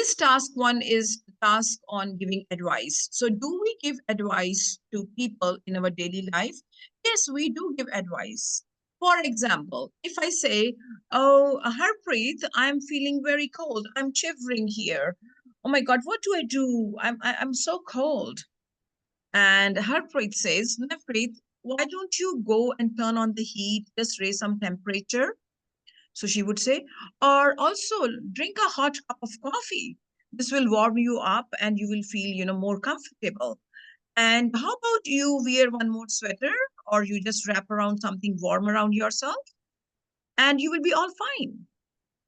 This task 1 is the task on giving advice. So do we give advice to people in our daily life? Yes, we do give advice. For example, if I say, oh, Harpreet, I'm feeling very cold. I'm shivering here. Oh my God, what do I do? I'm so cold. And Harpreet says, Navpreet, why don't you go and turn on the heat, just raise some temperature? So she would say, or also drink a hot cup of coffee. This will warm you up and you will feel, more comfortable. And how about you wear one more sweater or you just wrap around something warm around yourself and you will be all fine.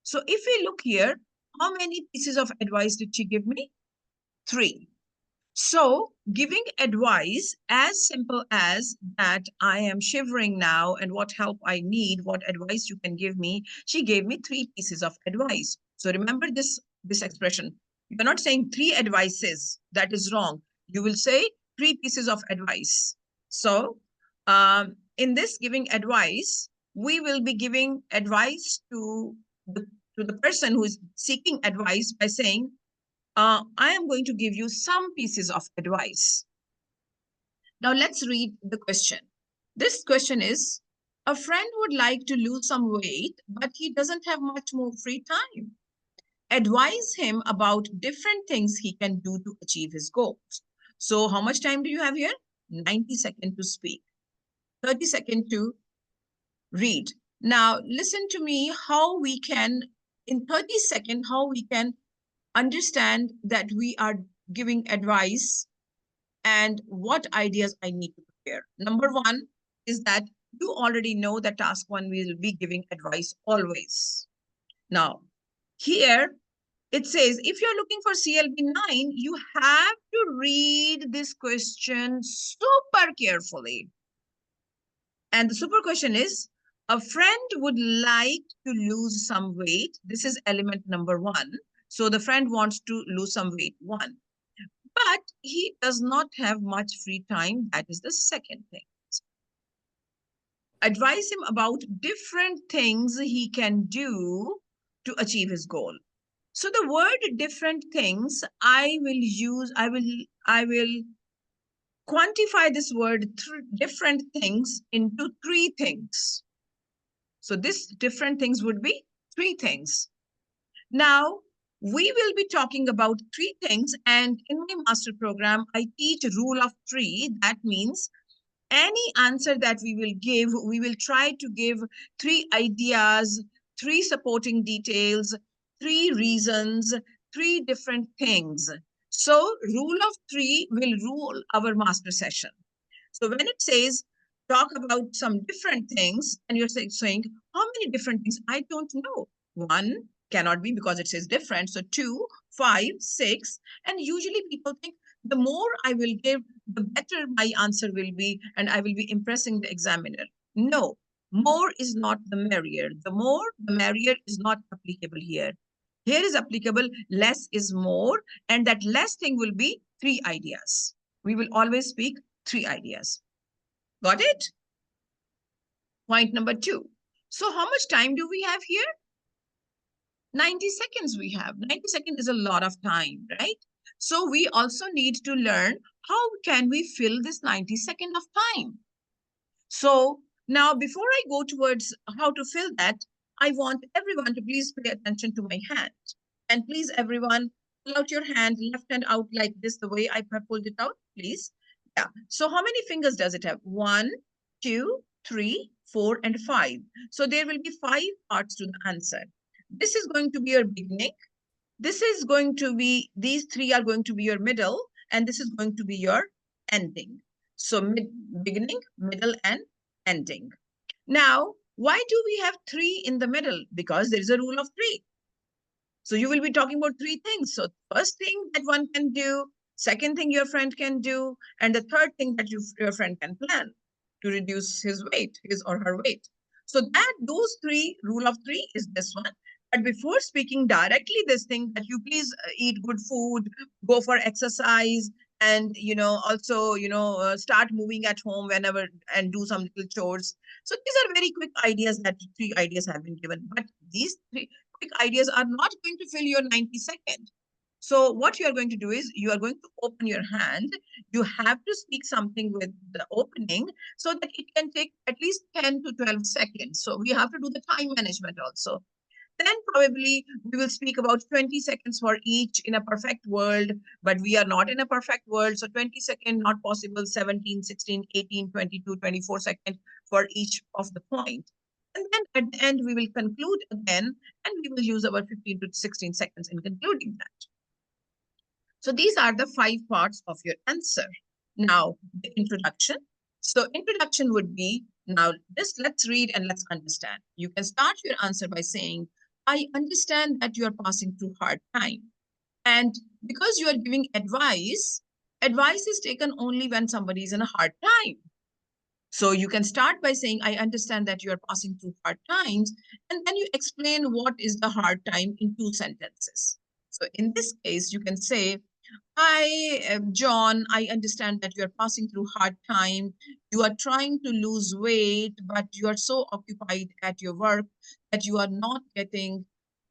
So if we look here, how many pieces of advice did she give me? 3. So giving advice as simple as that I am shivering now and what help I need, what advice you can give me. She gave me 3 pieces of advice. So remember this expression. You're not saying 3 advices. That is wrong. You will say 3 pieces of advice. So in this giving advice, we will be giving advice to the person who is seeking advice by saying, I am going to give you some pieces of advice. Now let's read the question. This question is, a friend would like to lose some weight, but he doesn't have much more free time. Advise him about different things he can do to achieve his goals. So how much time do you have here? 90 seconds to speak, 30 seconds to read. Now listen to me how we can, in 30 seconds, how we can understand that we are giving advice and what ideas I need to prepare. Number 1 is that you already know that task 1 will be giving advice always. Now, here it says, if you're looking for CLP9, you have to read this question super carefully. And the super question is, a friend would like to lose some weight. This is element number 1. So the friend wants to lose some weight, 1. But he does not have much free time. That is the second thing. Advise him about different things he can do to achieve his goal. So the word different things, I will quantify this word different things into 3 things. So this different things would be 3 things. Now, we will be talking about 3 things, and in my master program, I teach rule of 3. That means any answer that we will give, we will try to give 3 ideas, 3 supporting details, 3 reasons, 3 different things. So rule of 3 will rule our master session. So when it says, talk about some different things, and you're saying, how many different things? I don't know. 1 cannot be because it says different. So 2, 5, 6. And usually people think the more I will give, the better my answer will be, and I will be impressing the examiner. No, more is not the merrier. The more, the merrier is not applicable here. Here is applicable, less is more, and that less thing will be 3 ideas. We will always speak 3 ideas. Got it? Point number 2. So how much time do we have here? 90 seconds we have. 90 seconds is a lot of time, right? So we also need to learn how can we fill this 90 seconds of time. So now before I go towards how to fill that, I want everyone to please pay attention to my hand. And please everyone, pull out your hand, left hand out like this, the way I pulled it out, please. Yeah. So how many fingers does it have? 1, 2, 3, 4, and 5. So there will be 5 parts to the answer. This is going to be your beginning. This is going to be, these 3 are going to be your middle, and this is going to be your ending. So beginning, middle, and ending. Now, why do we have 3 in the middle? Because there is a rule of 3. So you will be talking about 3 things. So first thing that one can do, second thing your friend can do, and the third thing that your friend can plan to reduce his weight, his or her weight. So that those 3, rule of 3 is this one. But before speaking directly this thing, that you please eat good food, go for exercise, and also start moving at home whenever and do some little chores. So these are very quick ideas, that 3 ideas have been given. But these 3 quick ideas are not going to fill your 90 seconds. So what you are going to do is you are going to open your hand. You have to speak something with the opening so that it can take at least 10 to 12 seconds. So we have to do the time management also. Then probably we will speak about 20 seconds for each in a perfect world, but we are not in a perfect world. So 20 seconds, not possible, 17, 16, 18, 22, 24 seconds for each of the point. And then at the end, we will conclude again, and we will use our 15 to 16 seconds in concluding that. So these are the 5 parts of your answer. Now, the introduction. So introduction would be, now this, let's read and let's understand. You can start your answer by saying, I understand that you are passing through hard time. And because you are giving advice, advice is taken only when somebody is in a hard time. So you can start by saying, I understand that you are passing through hard times, and then you explain what is the hard time in 2 sentences. So in this case, you can say, Hi, John. I understand that you are passing through hard time. You are trying to lose weight, but you are so occupied at your work that you are not getting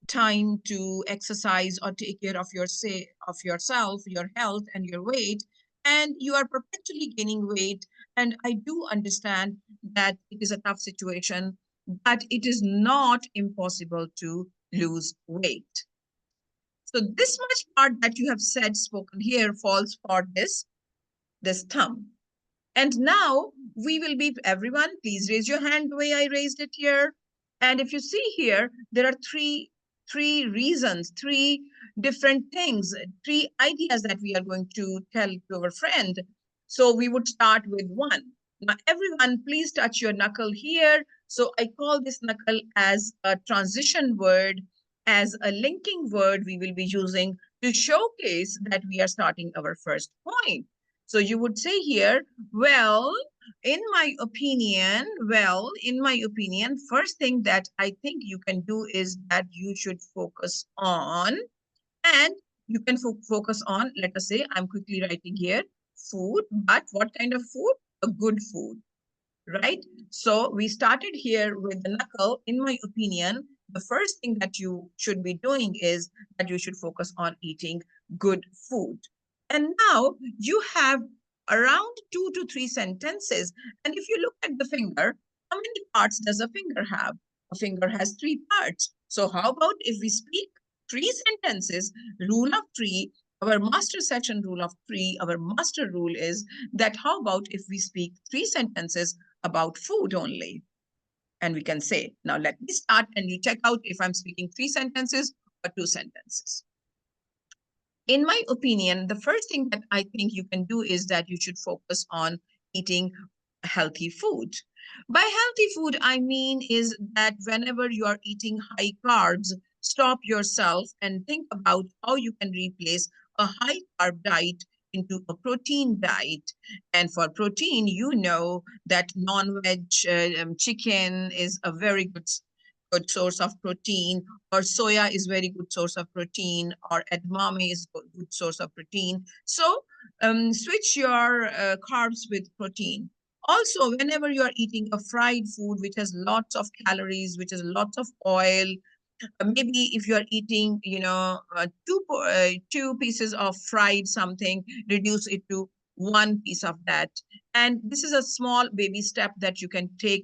time to exercise or take care of yourself, your health, and your weight. And you are perpetually gaining weight. And I do understand that it is a tough situation, but it is not impossible to lose weight. So this much part that you have said, spoken here, falls for this thumb. And now we will be, everyone, please raise your hand the way I raised it here. And if you see here, there are three reasons, 3 different things, 3 ideas that we are going to tell to our friend. So we would start with 1. Now, everyone, please touch your knuckle here. So I call this knuckle as a transition word, as a linking word we will be using to showcase that we are starting our first point. So you would say here, well, in my opinion, first thing that I think you can do is that you should focus on, and you can focus on, let us say, I'm quickly writing here, food, but what kind of food? A good food, right? So we started here with the knuckle. In my opinion, the first thing that you should be doing is that you should focus on eating good food. And now you have around 2 to 3 sentences. And if you look at the finger, how many parts does a finger have? A finger has 3 parts. So how about if we speak 3 sentences, rule of 3, our master section rule of 3, our master rule is that how about if we speak 3 sentences about food only? And we can say, now let me start and you check out if I'm speaking 3 sentences or 2 sentences. In my opinion, the first thing that I think you can do is that you should focus on eating healthy food. By healthy food, I mean is that whenever you are eating high carbs, stop yourself and think about how you can replace a high carb diet into a protein diet. And for protein, you know that non-veg chicken is a very good source of protein, or soya is very good source of protein, or edamame is good source of protein. So switch your carbs with protein. Also, whenever you are eating a fried food, which has lots of calories, which has lots of oil, maybe if you are eating, two pieces of fried something, reduce it to 1 piece of that. And this is a small baby step that you can take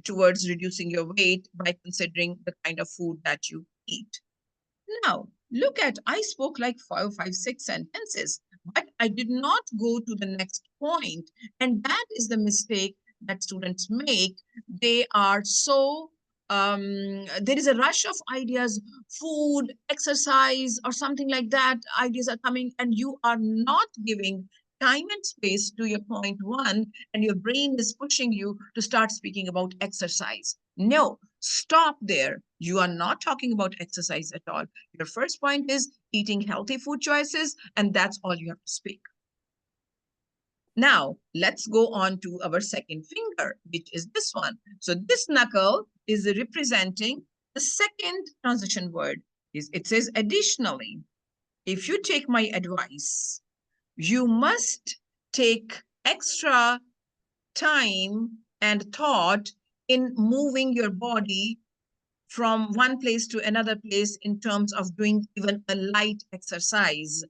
towards reducing your weight by considering the kind of food that you eat. Now, look at, I spoke like 6 sentences, but I did not go to the next point. And that is the mistake that students make. They are so, there is a rush of ideas, food, exercise, or something like that. Ideas are coming, and you are not giving time and space to your point 1, and your brain is pushing you to start speaking about exercise. No, stop there. You are not talking about exercise at all. Your first point is eating healthy food choices, and that's all you have to speak. Now, let's go on to our second finger, which is this one. So this knuckle is representing the second transition word. It says additionally. If you take my advice, you must take extra time and thought in moving your body from one place to another place in terms of doing even a light exercise.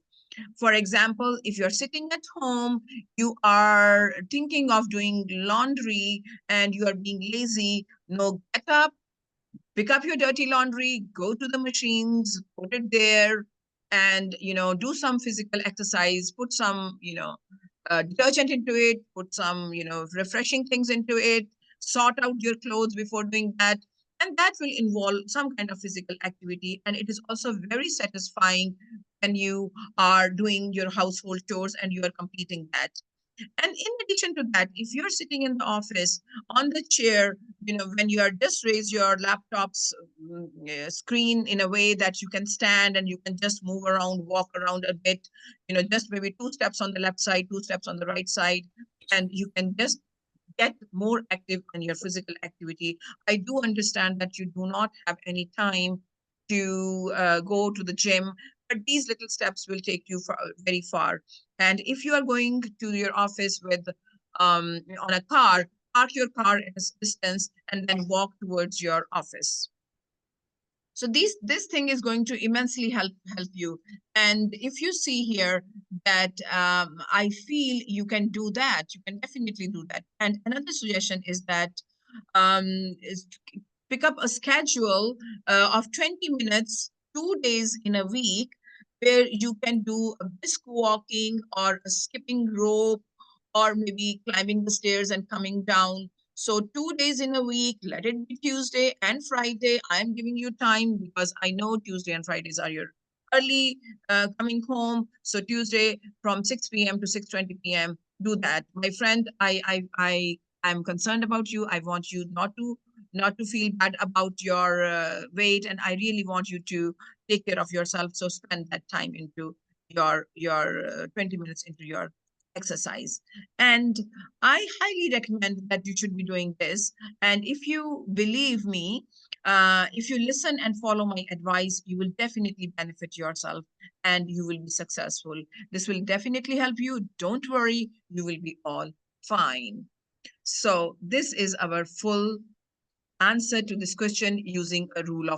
For example, if you're sitting at home, you are thinking of doing laundry and you are being lazy, no, get up, pick up your dirty laundry, go to the machines, put it there, and do some physical exercise, put some detergent into it, put some refreshing things into it, sort out your clothes before doing that. And that will involve some kind of physical activity, and it is also very satisfying when you are doing your household chores and you are completing that. And in addition to that, if you're sitting in the office on the chair, when you are just raise your laptop's screen in a way that you can stand and you can just move around, walk around a bit, just maybe 2 steps on the left side, 2 steps on the right side, and you can just get more active in your physical activity. I do understand that you do not have any time to go to the gym, but these little steps will take you very far. And if you are going to your office with on a car, park your car at a distance and then walk towards your office. So this thing is going to immensely help you. And if you see here that I feel you can do that, you can definitely do that. And another suggestion is that is to pick up a schedule of 20 minutes, 2 days in a week, where you can do a brisk walking or a skipping rope or maybe climbing the stairs and coming down. So 2 days in a week, let it be Tuesday and Friday. I'm giving you time because I know Tuesday and Fridays are your early coming home. So Tuesday from 6 p.m. to 6:20 p.m. Do that. My friend, I'm concerned about you. I want you not to feel bad about your weight, and I really want you to take care of yourself. So spend that time into your 20 minutes into your exercise. And I highly recommend that you should be doing this. And if you believe me, if you listen and follow my advice, you will definitely benefit yourself and you will be successful. This will definitely help you. Don't worry, you will be all fine. So this is our full answer to this question using a rule of